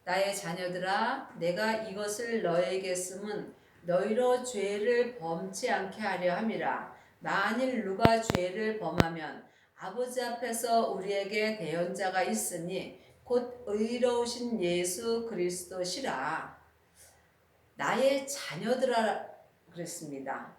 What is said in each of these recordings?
나의 자녀들아, 내가 이것을 너에게 쓰면 너희로 죄를 범치 않게 하려 함이라. 만일 누가 죄를 범하면 아버지 앞에서 우리에게 대언자가 있으니 곧 의로우신 예수 그리스도시라. 나의 자녀들아 그랬습니다.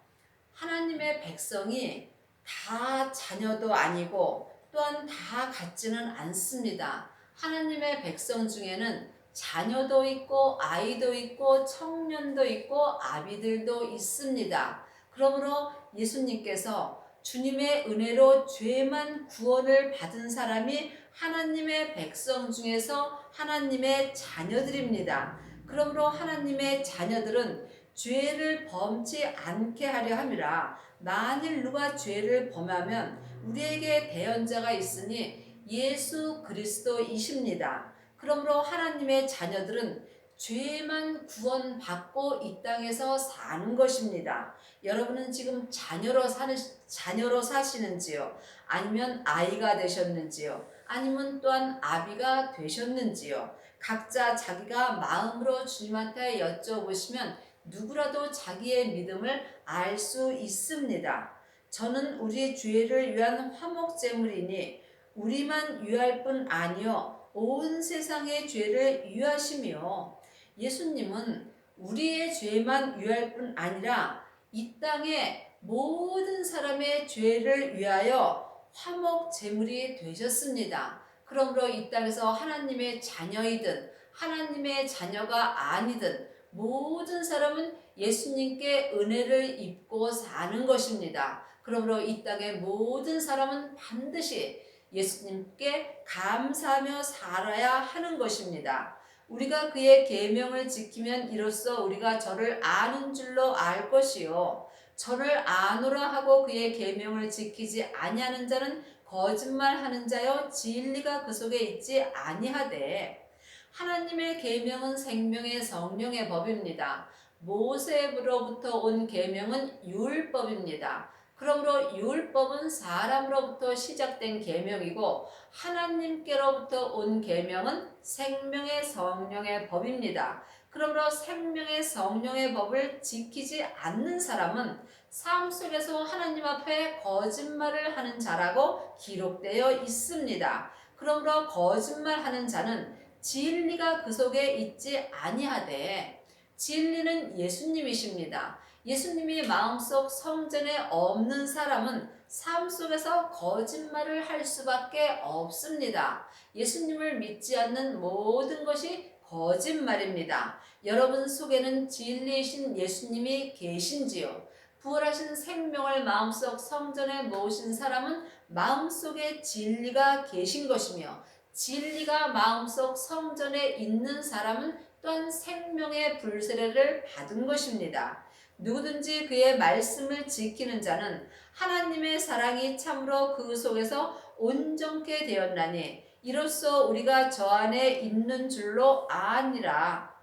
하나님의 백성이 다 자녀도 아니고 또한 다 같지는 않습니다. 하나님의 백성 중에는 자녀도 있고 아이도 있고 청년도 있고 아비들도 있습니다. 그러므로 예수님께서 주님의 은혜로 죄만 구원을 받은 사람이 하나님의 백성 중에서 하나님의 자녀들입니다. 그러므로 하나님의 자녀들은 죄를 범치 않게 하려 함이라. 만일 누가 죄를 범하면 우리에게 대언자가 있으니 예수 그리스도이십니다. 그러므로 하나님의 자녀들은 죄만 구원받고 이 땅에서 사는 것입니다. 여러분은 지금 자녀로 사시는지요? 아니면 아이가 되셨는지요? 아니면 또한 아비가 되셨는지요? 각자 자기가 마음으로 주님한테 여쭤보시면 누구라도 자기의 믿음을 알 수 있습니다. 저는 우리 죄를 위한 화목제물이니 우리만 위할 뿐 아니요 온 세상의 죄를 위하시며, 예수님은 우리의 죄만 위할 뿐 아니라 이 땅의 모든 사람의 죄를 위하여 화목제물이 되셨습니다. 그러므로 이 땅에서 하나님의 자녀이든 하나님의 자녀가 아니든 모든 사람은 예수님께 은혜를 입고 사는 것입니다. 그러므로 이 땅의 모든 사람은 반드시 예수님께 감사하며 살아야 하는 것입니다. 우리가 그의 계명을 지키면 이로써 우리가 저를 아는 줄로 알 것이요 저를 아노라 하고 그의 계명을 지키지 아니하는 자는 거짓말하는 자요 진리가 그 속에 있지 아니하되. 하나님의 계명은 생명의 성령의 법입니다. 모세로부터 온 계명은 율법입니다. 그러므로 율법은 사람으로부터 시작된 계명이고 하나님께로부터 온 계명은 생명의 성령의 법입니다. 그러므로 생명의 성령의 법을 지키지 않는 사람은 삶 속에서 하나님 앞에 거짓말을 하는 자라고 기록되어 있습니다. 그러므로 거짓말하는 자는 진리가 그 속에 있지 아니하되. 진리는 예수님이십니다. 예수님이 마음속 성전에 없는 사람은 삶 속에서 거짓말을 할 수밖에 없습니다. 예수님을 믿지 않는 모든 것이 거짓말입니다. 여러분 속에는 진리이신 예수님이 계신지요? 부활하신 생명을 마음속 성전에 모으신 사람은 마음속에 진리가 계신 것이며, 진리가 마음속 성전에 있는 사람은 또한 생명의 불세례를 받은 것입니다. 누구든지 그의 말씀을 지키는 자는 하나님의 사랑이 참으로 그 속에서 온전케 되었나니 이로써 우리가 저 안에 있는 줄로 아니라.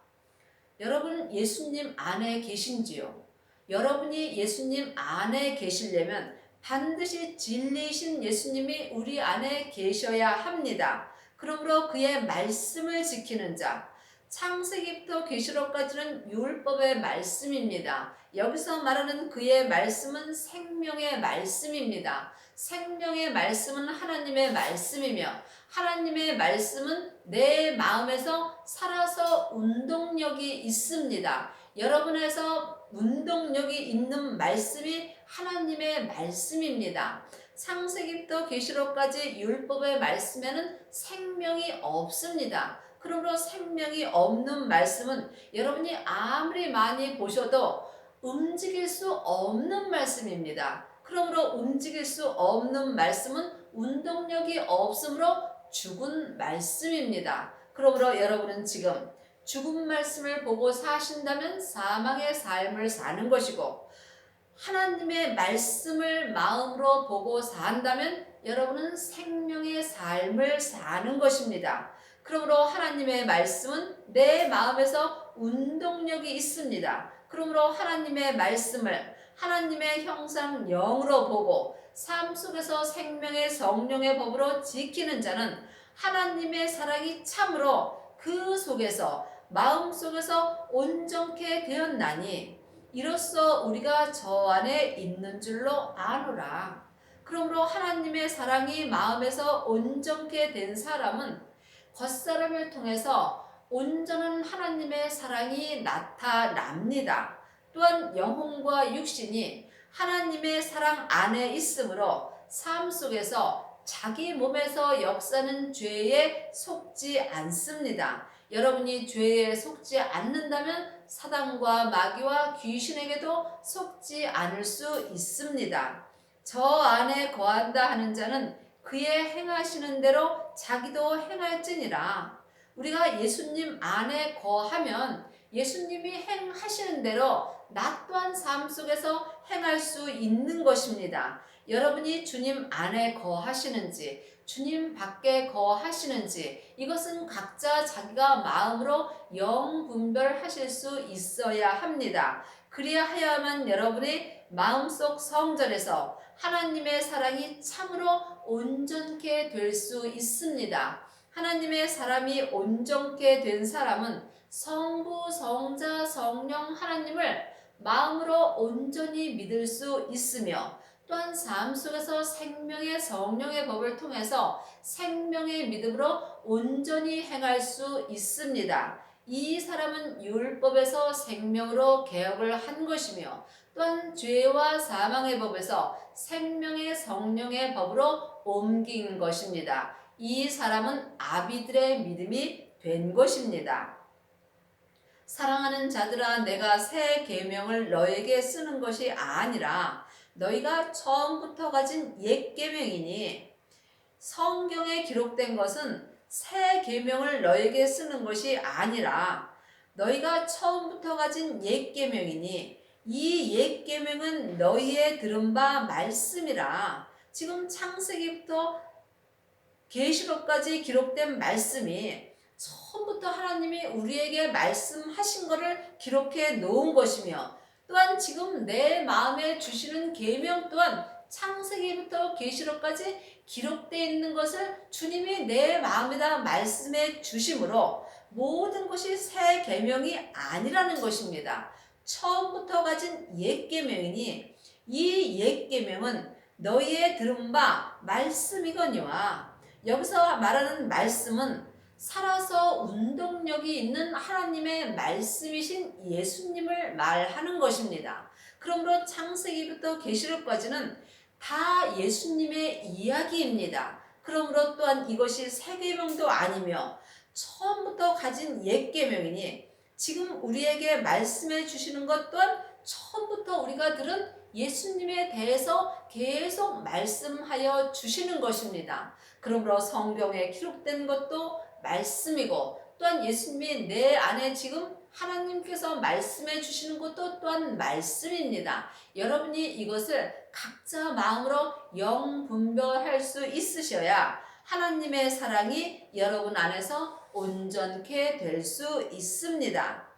여러분 예수님 안에 계신지요? 여러분이 예수님 안에 계시려면 반드시 진리이신 예수님이 우리 안에 계셔야 합니다. 그러므로 그의 말씀을 지키는 자, 창세기부터 계시록까지는 율법의 말씀입니다. 여기서 말하는 그의 말씀은 생명의 말씀입니다. 생명의 말씀은 하나님의 말씀이며 하나님의 말씀은 내 마음에서 살아서 운동력이 있습니다. 여러분에서 운동력이 있는 말씀이 하나님의 말씀입니다. 창세기부터 계시록까지 율법의 말씀에는 생명이 없습니다. 그러므로 생명이 없는 말씀은 여러분이 아무리 많이 보셔도 움직일 수 없는 말씀입니다. 그러므로 움직일 수 없는 말씀은 운동력이 없으므로 죽은 말씀입니다. 그러므로 여러분은 지금 죽은 말씀을 보고 사신다면 사망의 삶을 사는 것이고, 하나님의 말씀을 마음으로 보고 산다면 여러분은 생명의 삶을 사는 것입니다. 그러므로 하나님의 말씀은 내 마음에서 운동력이 있습니다. 그러므로 하나님의 말씀을 하나님의 형상 영으로 보고 삶 속에서 생명의 성령의 법으로 지키는 자는 하나님의 사랑이 참으로 그 속에서 마음 속에서 온전케 되었나니 이로써 우리가 저 안에 있는 줄로 아노라. 그러므로 하나님의 사랑이 마음에서 온전케 된 사람은 겉사람을 통해서 온전한 하나님의 사랑이 나타납니다. 또한 영혼과 육신이 하나님의 사랑 안에 있으므로 삶 속에서 자기 몸에서 역사는 죄에 속지 않습니다. 여러분이 죄에 속지 않는다면 사단과 마귀와 귀신에게도 속지 않을 수 있습니다. 저 안에 거한다 하는 자는 그의 행하시는 대로 자기도 행할지니라. 우리가 예수님 안에 거하면 예수님이 행하시는 대로 나 또한 삶 속에서 행할 수 있는 것입니다. 여러분이 주님 안에 거하시는지 주님 밖에 거하시는지 이것은 각자 자기가 마음으로 영분별하실 수 있어야 합니다. 그리하여야만 여러분의 마음속 성전에서 하나님의 사랑이 참으로 온전케 될 수 있습니다. 하나님의 사람이 온전케 된 사람은 성부, 성자, 성령 하나님을 마음으로 온전히 믿을 수 있으며 또한 삶 속에서 생명의 성령의 법을 통해서 생명의 믿음으로 온전히 행할 수 있습니다. 이 사람은 율법에서 생명으로 개혁을 한 것이며 또한 죄와 사망의 법에서 생명의 성령의 법으로 옮긴 것입니다. 이 사람은 아비들의 믿음이 된 것입니다. 사랑하는 자들아, 내가 새 계명을 너에게 쓰는 것이 아니라 너희가 처음부터 가진 옛 계명이니, 성경에 기록된 것은 새 계명을 너에게 쓰는 것이 아니라 너희가 처음부터 가진 옛 계명이니 이 옛 계명은 너희의 들은 바 말씀이라. 지금 창세기부터 계시록까지 기록된 말씀이 처음부터 하나님이 우리에게 말씀하신 것을 기록해 놓은 것이며 또한 지금 내 마음에 주시는 계명 또한 창세기부터 계시록까지 기록되어 있는 것을 주님이 내 마음에다 말씀해 주심으로 모든 것이 새 계명이 아니라는 것입니다. 처음부터 가진 옛 계명이니 이 옛 계명은 너희의 들은 바 말씀이거니와. 여기서 말하는 말씀은 살아서 운동력이 있는 하나님의 말씀이신 예수님을 말하는 것입니다. 그러므로 창세기부터 계시록까지는 다 예수님의 이야기입니다. 그러므로 또한 이것이 새 계명도 아니며 처음부터 가진 옛 계명이니 지금 우리에게 말씀해 주시는 것 또한 처음부터 우리가 들은 예수님에 대해서 계속 말씀하여 주시는 것입니다. 그러므로 성경에 기록된 것도 말씀이고 또한 예수님이 내 안에 지금 하나님께서 말씀해 주시는 것도 또한 말씀입니다. 여러분이 이것을 각자 마음으로 영분별할 수 있으셔야 하나님의 사랑이 여러분 안에서 온전케 될 수 있습니다.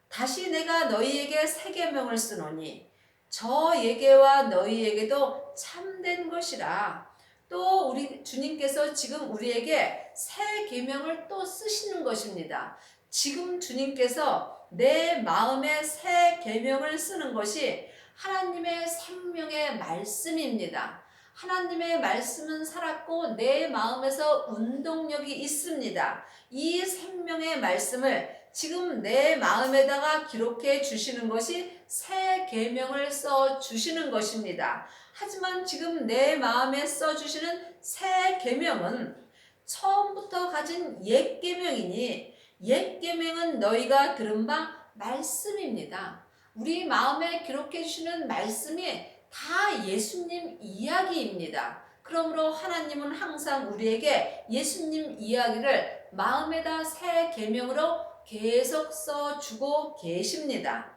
다시 내가 너희에게 새 계명을 쓰노니 저에게와 너희에게도 참된 것이라. 또 우리 주님께서 지금 우리에게 새 계명을 또 쓰시는 것입니다. 지금 주님께서 내 마음에 새 계명을 쓰는 것이 하나님의 생명의 말씀입니다. 하나님의 말씀은 살았고 내 마음에서 운동력이 있습니다. 이 생명의 말씀을 지금 내 마음에다가 기록해 주시는 것이 새 계명을 써 주시는 것입니다. 하지만 지금 내 마음에 써 주시는 새 계명은 처음부터 가진 옛 계명이니 옛 계명은 너희가 들은 바 말씀입니다. 우리 마음에 기록해 주시는 말씀이 다 예수님 이야기입니다. 그러므로 하나님은 항상 우리에게 예수님 이야기를 마음에다 새 계명으로 계속 써주고 계십니다.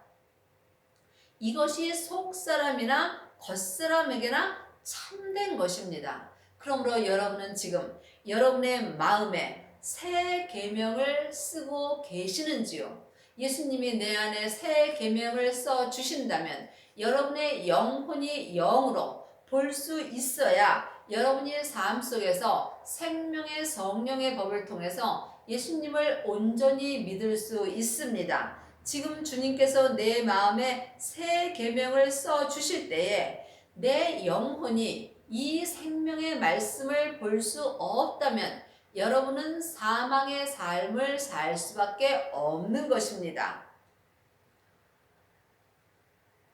이것이 속사람이나 겉사람에게나 참된 것입니다. 그러므로 여러분은 지금 여러분의 마음에 새 계명을 쓰고 계시는지요? 예수님이 내 안에 새 계명을 써 주신다면 여러분의 영혼이 영으로 볼 수 있어야 여러분의 삶 속에서 생명의 성령의 법을 통해서 예수님을 온전히 믿을 수 있습니다. 지금 주님께서 내 마음에 새 계명을 써 주실 때에 내 영혼이 이 생명의 말씀을 볼 수 없다면 여러분은 사망의 삶을 살 수밖에 없는 것입니다.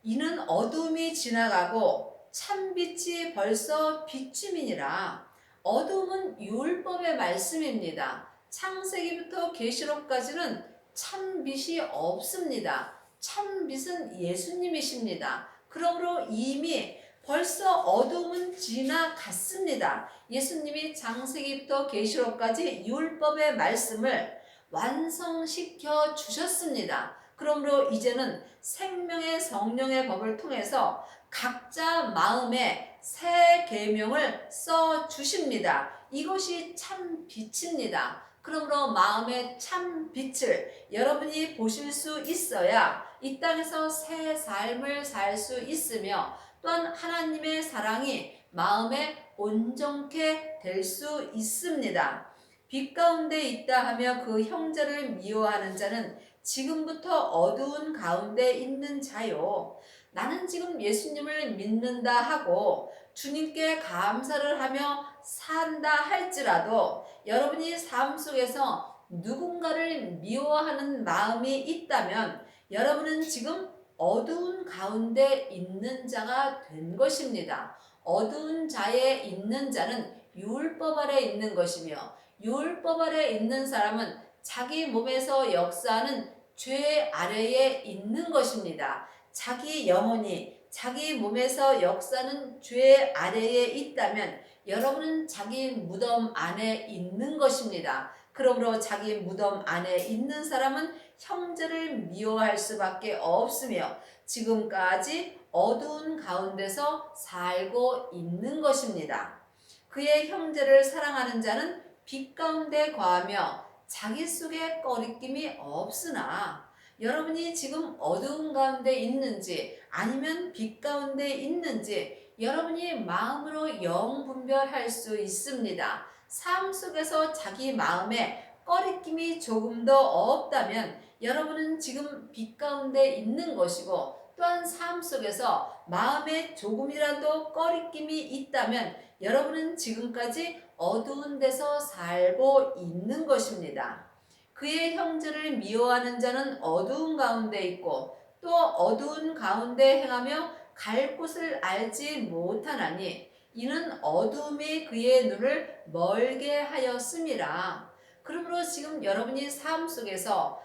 이는 어둠이 지나가고 참빛이 벌써 비춤이니라. 어둠은 율법의 말씀입니다. 창세기부터 계시록까지는 참빛이 없습니다. 참빛은 예수님이십니다. 그러므로 이미 벌써 어둠은 지나갔습니다. 예수님이 창세기부터 계시록까지 율법의 말씀을 완성시켜 주셨습니다. 그러므로 이제는 생명의 성령의 법을 통해서 각자 마음에 새 계명을 써 주십니다. 이것이 참 빛입니다. 그러므로 마음의 참 빛을 여러분이 보실 수 있어야 이 땅에서 새 삶을 살 수 있으며 또한 하나님의 사랑이 마음에 온전케 될 수 있습니다. 빛 가운데 있다 하며 그 형제를 미워하는 자는 지금부터 어두운 가운데 있는 자요. 나는 지금 예수님을 믿는다 하고 주님께 감사를 하며 산다 할지라도 여러분이 삶 속에서 누군가를 미워하는 마음이 있다면 여러분은 지금 어두운 가운데 있는 자가 된 것입니다. 어두운 자에 있는 자는 율법 아래 있는 것이며 율법 아래 있는 사람은 자기 몸에서 역사하는 죄 아래에 있는 것입니다. 자기 영혼이 자기 몸에서 역사하는 죄 아래에 있다면 여러분은 자기 무덤 안에 있는 것입니다. 그러므로 자기 무덤 안에 있는 사람은 형제를 미워할 수밖에 없으며 지금까지 어두운 가운데서 살고 있는 것입니다. 그의 형제를 사랑하는 자는 빛 가운데 거하며 자기 속에 꺼리낌이 없으나 여러분이 지금 어두운 가운데 있는지 아니면 빛 가운데 있는지 여러분이 마음으로 영분별할 수 있습니다. 삶 속에서 자기 마음에 꺼리낌이 조금 더 없다면 여러분은 지금 빛 가운데 있는 것이고 또한 삶 속에서 마음에 조금이라도 꺼리낌이 있다면 여러분은 지금까지 어두운 데서 살고 있는 것입니다. 그의 형제를 미워하는 자는 어두운 가운데 있고 또 어두운 가운데 행하며 갈 곳을 알지 못하나니 이는 어둠이 그의 눈을 멀게 하였음이라. 그러므로 지금 여러분이 삶 속에서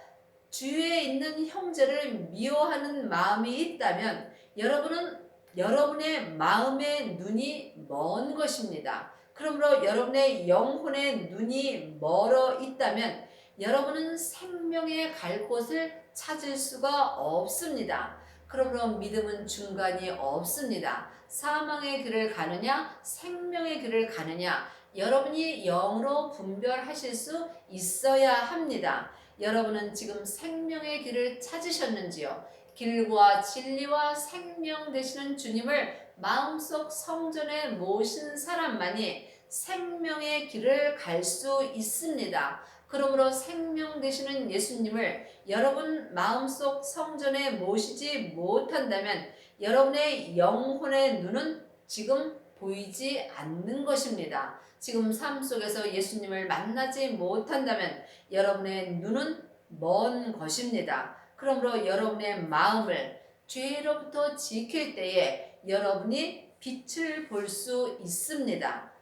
주위에 있는 형제를 미워하는 마음이 있다면 여러분은 여러분의 마음의 눈이 먼 것입니다. 그러므로 여러분의 영혼의 눈이 멀어 있다면 여러분은 생명에 갈 곳을 찾을 수가 없습니다. 그러므로 믿음은 중간이 없습니다. 사망의 길을 가느냐 생명의 길을 가느냐 여러분이 영으로 분별하실 수 있어야 합니다. 여러분은 지금 생명의 길을 찾으셨는지요? 길과 진리와 생명 되시는 주님을 마음속 성전에 모신 사람만이 생명의 길을 갈 수 있습니다. 그러므로 생명 되시는 예수님을 여러분 마음속 성전에 모시지 못한다면 여러분의 영혼의 눈은 지금 보이지 않는 것입니다. 지금 삶 속에서 예수님을 만나지 못한다면 여러분의 눈은 먼 것입니다. 그러므로 여러분의 마음을 죄로부터 지킬 때에 여러분이 빛을 볼 수 있습니다.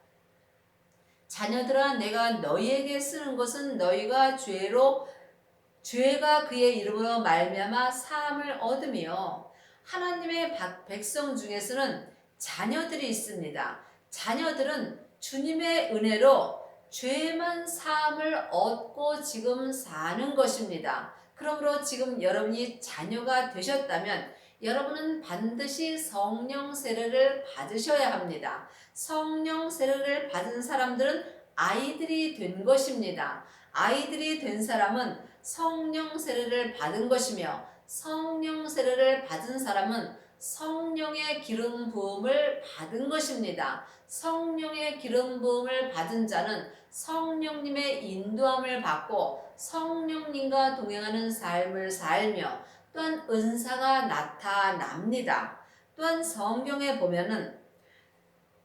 자녀들아 내가 너희에게 쓰는 것은 너희가 죄가 그의 이름으로 말미암아 사함을 얻으며 하나님의 백성 중에서는 자녀들이 있습니다. 자녀들은 주님의 은혜로 죄만 사함을 얻고 지금 사는 것입니다. 그러므로 지금 여러분이 자녀가 되셨다면 여러분은 반드시 성령 세례를 받으셔야 합니다. 성령 세례를 받은 사람들은 아이들이 된 것입니다. 아이들이 된 사람은 성령 세례를 받은 것이며 성령 세례를 받은 사람은 성령의 기름 부음을 받은 것입니다. 성령의 기름 부음을 받은 자는 성령님의 인도함을 받고 성령님과 동행하는 삶을 살며 또한 은사가 나타납니다. 또한 성경에 보면은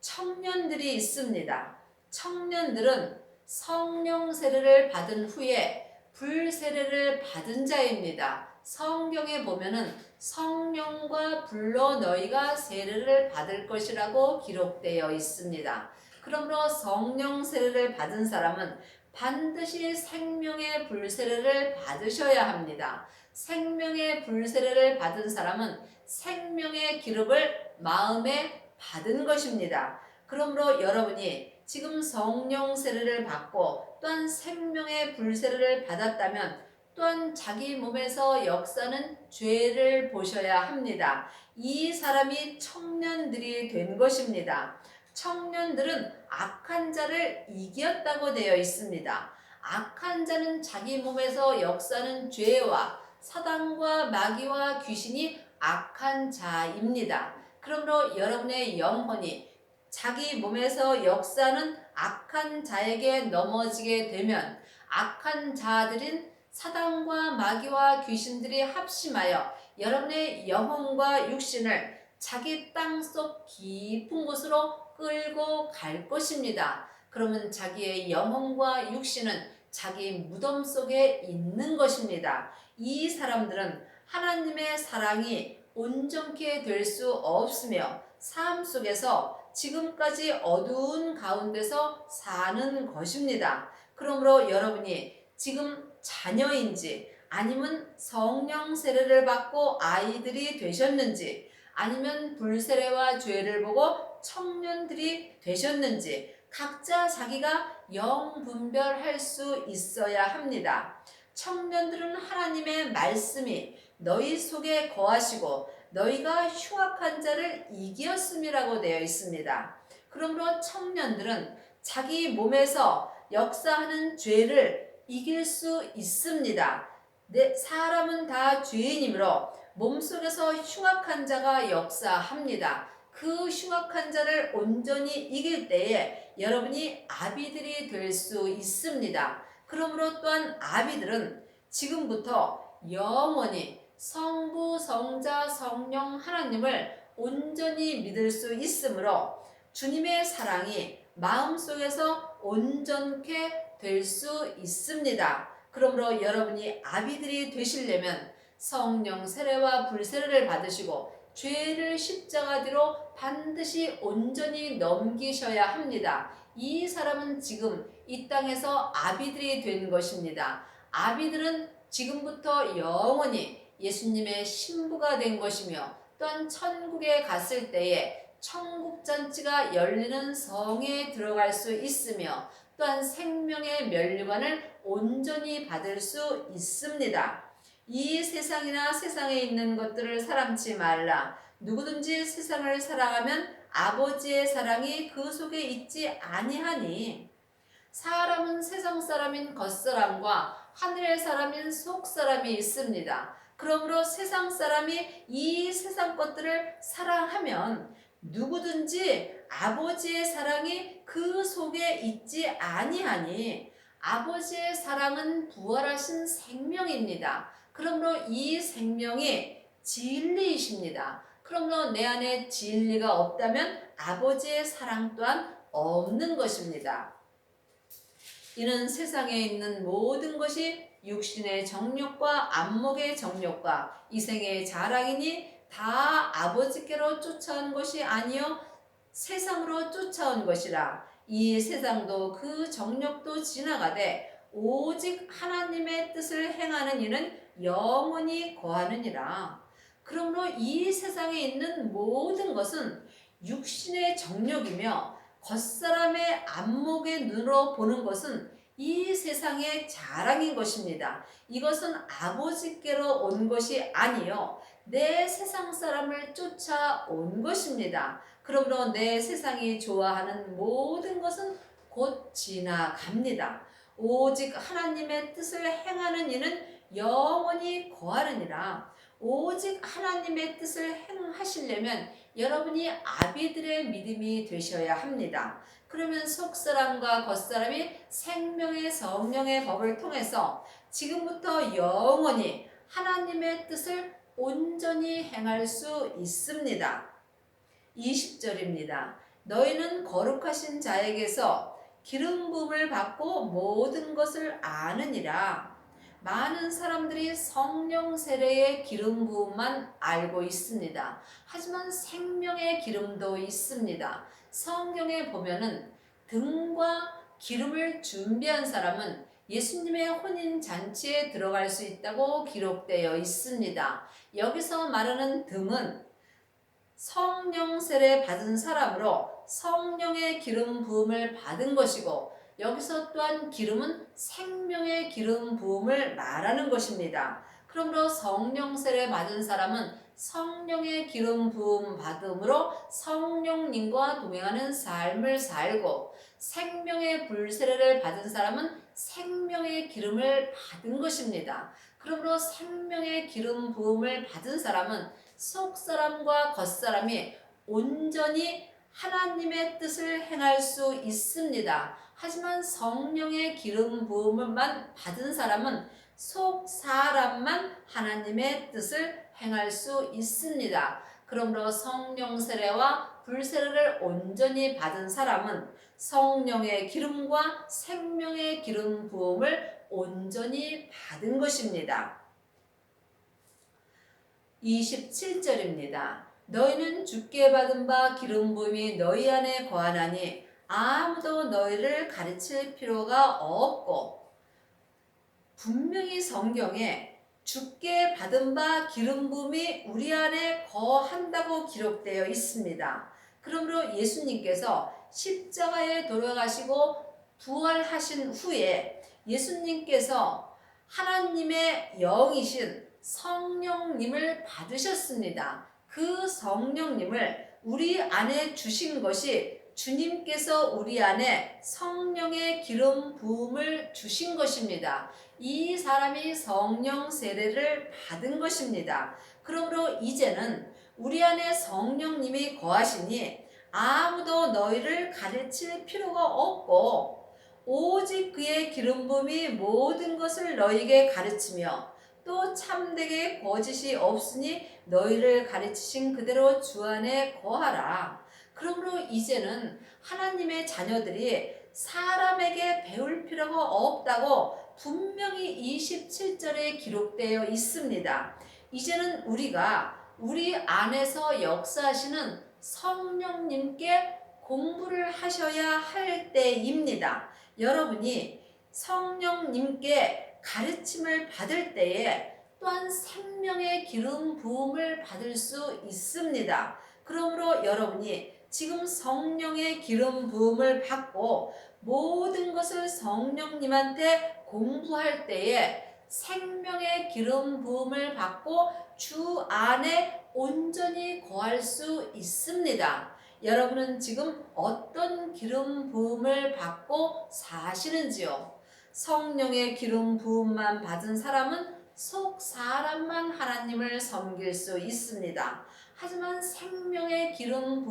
청년들이 있습니다. 청년들은 성령 세례를 받은 후에 불 세례를 받은 자입니다. 성경에 보면은 성령과 불로 너희가 세례를 받을 것이라고 기록되어 있습니다. 그러므로 성령 세례를 받은 사람은 반드시 생명의 불 세례를 받으셔야 합니다. 생명의 불 세례를 받은 사람은 생명의 기록을 마음에 받은 것입니다. 그러므로 여러분이 지금 성령 세례를 받고 또한 생명의 불 세례를 받았다면 또한 자기 몸에서 역사는 죄를 보셔야 합니다. 이 사람이 청년들이 된 것입니다. 청년들은 악한 자를 이겼다고 되어 있습니다. 악한 자는 자기 몸에서 역사는 죄와 사단과 마귀와 귀신이 악한 자입니다. 그러므로 여러분의 영혼이 자기 몸에서 역사는 악한 자에게 넘어지게 되면 악한 자들인 사단과 마귀와 귀신들이 합심하여 여러분의 영혼과 육신을 자기 땅속 깊은 곳으로 끌고 갈 것입니다. 그러면 자기의 영혼과 육신은 자기 무덤 속에 있는 것입니다. 이 사람들은 하나님의 사랑이 온전케 될 수 없으며 삶 속에서 지금까지 어두운 가운데서 사는 것입니다. 그러므로 여러분이 지금 자녀인지 아니면 성령 세례를 받고 아이들이 되셨는지 아니면 불세례와 죄를 보고 청년들이 되셨는지 각자 자기가 영분별할 수 있어야 합니다. 청년들은 하나님의 말씀이 너희 속에 거하시고 너희가 흉악한 자를 이기었음이라고 되어 있습니다. 그러므로 청년들은 자기 몸에서 역사하는 죄를 이길 수 있습니다. 사람은 다 죄인이므로 몸속에서 흉악한 자가 역사합니다. 그 흉악한 자를 온전히 이길 때에 여러분이 아비들이 될 수 있습니다. 그러므로 또한 아비들은 지금부터 영원히 성부, 성자, 성령 하나님을 온전히 믿을 수 있으므로 주님의 사랑이 마음속에서 온전케 될 수 있습니다. 그러므로 여러분이 아비들이 되시려면 성령 세례와 불세례를 받으시고 죄를 십자가 뒤로 반드시 온전히 넘기셔야 합니다. 이 사람은 지금 이 땅에서 아비들이 된 것입니다. 아비들은 지금부터 영원히 예수님의 신부가 된 것이며 또한 천국에 갔을 때에 천국잔치가 열리는 성에 들어갈 수 있으며 또한 생명의 면류관을 온전히 받을 수 있습니다. 이 세상이나 세상에 있는 것들을 사랑치 말라. 누구든지 세상을 사랑하면 아버지의 사랑이 그 속에 있지 아니하니. 사람은 세상 사람인 겉사람과 하늘의 사람인 속사람이 있습니다. 그러므로 세상 사람이 이 세상 것들을 사랑하면 누구든지 아버지의 사랑이 그 속에 있지 아니하니. 아버지의 사랑은 부활하신 생명입니다. 그러므로 이 생명이 진리이십니다. 그러므로 내 안에 진리가 없다면 아버지의 사랑 또한 없는 것입니다. 이는 세상에 있는 모든 것이 육신의 정욕과 안목의 정욕과 이생의 자랑이니 다 아버지께로 쫓아온 것이 아니요 세상으로 쫓아온 것이라. 이 세상도 그 정욕도 지나가되 오직 하나님의 뜻을 행하는 이는 영원히 거하느니라. 그러므로 이 세상에 있는 모든 것은 육신의 정욕이며 겉사람의 안목의 눈으로 보는 것은 이 세상의 자랑인 것입니다. 이것은 아버지께로 온 것이 아니요 내 세상 사람을 쫓아온 것입니다. 그러므로 내 세상이 좋아하는 모든 것은 곧 지나갑니다. 오직 하나님의 뜻을 행하는 이는 영원히 거하느니라. 오직 하나님의 뜻을 행하시려면 여러분이 아비들의 믿음이 되셔야 합니다. 그러면 속사람과 겉사람이 생명의 성령의 법을 통해서 지금부터 영원히 하나님의 뜻을 온전히 행할 수 있습니다. 20절입니다. 너희는 거룩하신 자에게서 기름 부음을 받고 모든 것을 아느니라. 많은 사람들이 성령 세례의 기름 부음만 알고 있습니다. 하지만 생명의 기름도 있습니다. 성경에 보면은 등과 기름을 준비한 사람은 예수님의 혼인 잔치에 들어갈 수 있다고 기록되어 있습니다. 여기서 말하는 등은 성령 세례 받은 사람으로 성령의 기름 부음을 받은 것이고, 여기서 또한 기름은 생명의 기름 부음을 말하는 것입니다. 그러므로 성령 세례 받은 사람은 성령의 기름 부음 받음으로 성령님과 동행하는 삶을 살고, 생명의 불세례를 받은 사람은 생명의 기름을 받은 것입니다. 그러므로 생명의 기름 부음을 받은 사람은 속사람과 겉사람이 온전히 하나님의 뜻을 행할 수 있습니다. 하지만 성령의 기름 부음만 받은 사람은 속사람만 하나님의 뜻을 행할 수 있습니다. 그러므로 성령 세례와 불세례를 온전히 받은 사람은 성령의 기름과 생명의 기름 부음을 온전히 받은 것입니다. 27절입니다. 너희는 주께 받은 바 기름 부음이 너희 안에 거하나니 아무도 너희를 가르칠 필요가 없고, 분명히 성경에 주께 받은 바 기름 부음이 우리 안에 거한다고 기록되어 있습니다. 그러므로 예수님께서 십자가에 돌아가시고 부활하신 후에 예수님께서 하나님의 영이신 성령님을 받으셨습니다. 그 성령님을 우리 안에 주신 것이 주님께서 우리 안에 성령의 기름 부음을 주신 것입니다. 이 사람이 성령 세례를 받은 것입니다. 그러므로 이제는 우리 안에 성령님이 거하시니 아무도 너희를 가르칠 필요가 없고, 오직 그의 기름 부음이 모든 것을 너희에게 가르치며 또 참되게 거짓이 없으니 너희를 가르치신 그대로 주 안에 거하라. 그러므로 이제는 하나님의 자녀들이 사람에게 배울 필요가 없다고 분명히 27절에 기록되어 있습니다. 이제는 우리가 우리 안에서 역사하시는 성령님께 공부를 하셔야 할 때입니다. 여러분이 성령님께 가르침을 받을 때에 또한 생명의 기름 부음을 받을 수 있습니다. 그러므로 여러분이 지금 성령의 기름 부음을 받고 모든 것을 성령님한테 공부할 때에 생명의 기름 부음을 받고 주 안에 온전히 거할 수 있습니다. 여러분은 지금 어떤 기름 부음을 받고 사시는지요? 성령의 기름 부음만 받은 사람은 속 사람만 하나님을 섬길 수 있습니다. 하지만 생명의 기름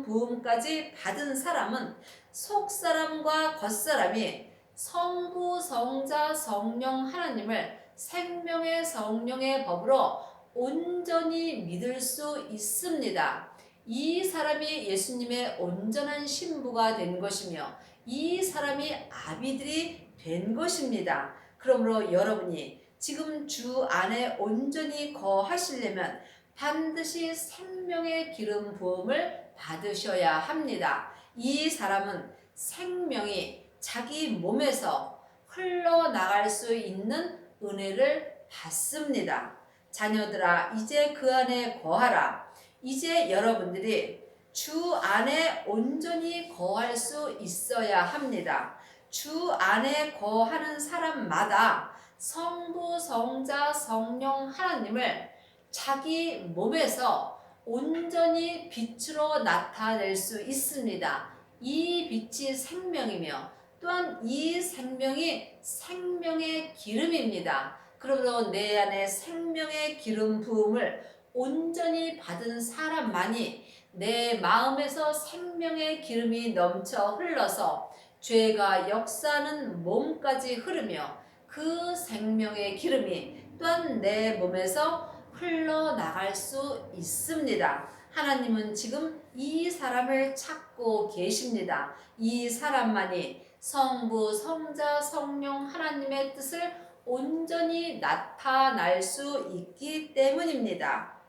부음까지 받은 사람은 속 사람과 겉 사람이 성부, 성자, 성령 하나님을 생명의 성령의 법으로 온전히 믿을 수 있습니다. 이 사람이 예수님의 온전한 신부가 된 것이며 이 사람이 아비들이 된 것입니다. 그러므로 여러분이 지금 주 안에 온전히 거하시려면 반드시 생명의 기름 부음을 받으셔야 합니다. 이 사람은 생명이 자기 몸에서 흘러나갈 수 있는 은혜를 받습니다. 자녀들아, 이제 그 안에 거하라. 이제 여러분들이 주 안에 온전히 거할 수 있어야 합니다. 주 안에 거하는 사람마다 성부, 성자, 성령 하나님을 자기 몸에서 온전히 빛으로 나타낼 수 있습니다. 이 빛이 생명이며 또한 이 생명이 생명의 기름입니다. 그러므로 내 안에 생명의 기름 부음을 온전히 받은 사람만이 내 마음에서 생명의 기름이 넘쳐 흘러서 죄가 역사하는 몸까지 흐르며 그 생명의 기름이 또한 내 몸에서 흘러나갈 수 있습니다. 하나님은 지금 이 사람을 찾고 계십니다. 이 사람만이 성부, 성자, 성령 하나님의 뜻을 온전히 나타날 수 있기 때문입니다.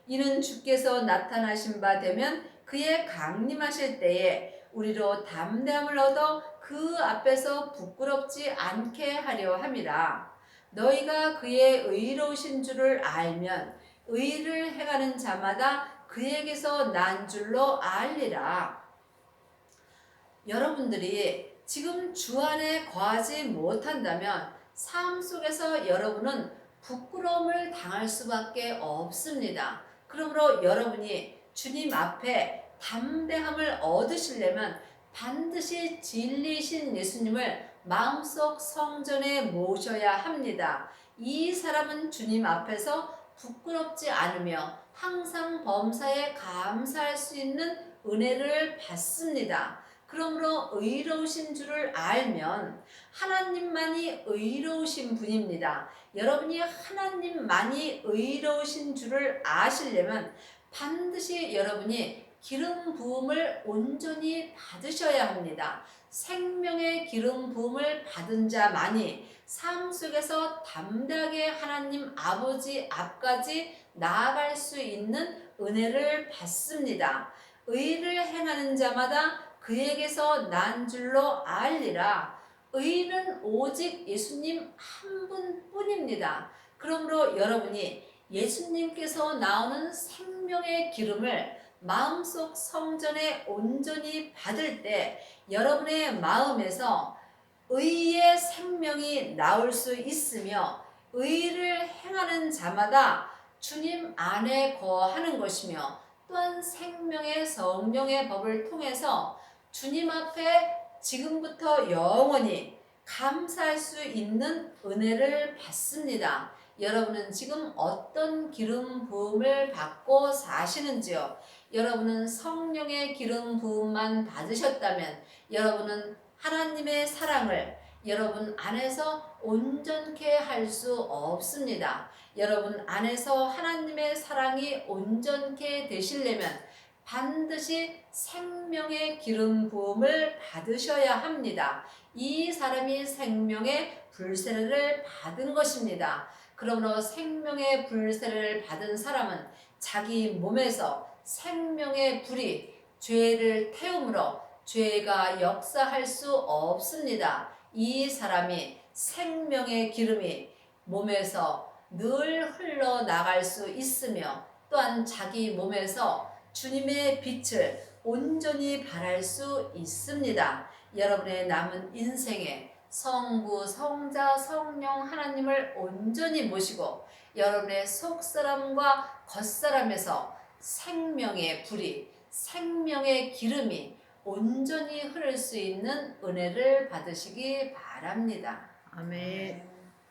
이는 주께서 나타나신 바 되면 그의 강림하실 때에 우리로 담대함을 얻어 그 앞에서 부끄럽지 않게 하려 함이라. 너희가 그의 의로우신 줄을 알면 의를 행하는 자마다 그에게서 난 줄로 알리라. 여러분들이 지금 주 안에 거하지 못한다면 삶 속에서 여러분은 부끄러움을 당할 수밖에 없습니다. 그러므로 여러분이 주님 앞에 담대함을 얻으시려면 반드시 진리이신 예수님을 마음속 성전에 모셔야 합니다. 이 사람은 주님 앞에서 부끄럽지 않으며 항상 범사에 감사할 수 있는 은혜를 받습니다. 그러므로 의로우신 줄을 알면 하나님만이 의로우신 분입니다. 여러분이 하나님만이 의로우신 줄을 아시려면 반드시 여러분이 기름 부음을 온전히 받으셔야 합니다. 생명의 기름 부음을 받은 자만이 삶 속에서 담대하게 하나님 아버지 앞까지 나아갈 수 있는 은혜를 받습니다. 의를 행하는 자마다 그에게서 난 줄로 알리라. 의는 오직 예수님 한 분뿐입니다. 그러므로 여러분이 예수님께서 나오는 생명의 기름을 마음속 성전에 온전히 받을 때 여러분의 마음에서 의의 생명이 나올 수 있으며 의를 행하는 자마다 주님 안에 거하는 것이며 또한 생명의 성령의 법을 통해서 주님 앞에 지금부터 영원히 감사할 수 있는 은혜를 받습니다. 여러분은 지금 어떤 기름 부음을 받고 사시는지요? 여러분은 성령의 기름 부음만 받으셨다면 여러분은 하나님의 사랑을 여러분 안에서 온전케 할 수 없습니다. 여러분 안에서 하나님의 사랑이 온전케 되시려면 반드시 생명의 기름 부음을 받으셔야 합니다. 이 사람이 생명의 불세례를 받은 것입니다. 그러므로 생명의 불세례를 받은 사람은 자기 몸에서 생명의 불이 죄를 태움으로 죄가 역사할 수 없습니다. 이 사람이 생명의 기름이 몸에서 늘 흘러나갈 수 있으며 또한 자기 몸에서 주님의 빛을 온전히 발할 수 있습니다. 여러분의 남은 인생에 성부, 성자, 성령 하나님을 온전히 모시고 여러분의 속사람과 겉사람에서 생명의 불이, 생명의 기름이 온전히 흐를 수 있는 은혜를 받으시기 바랍니다. 아멘.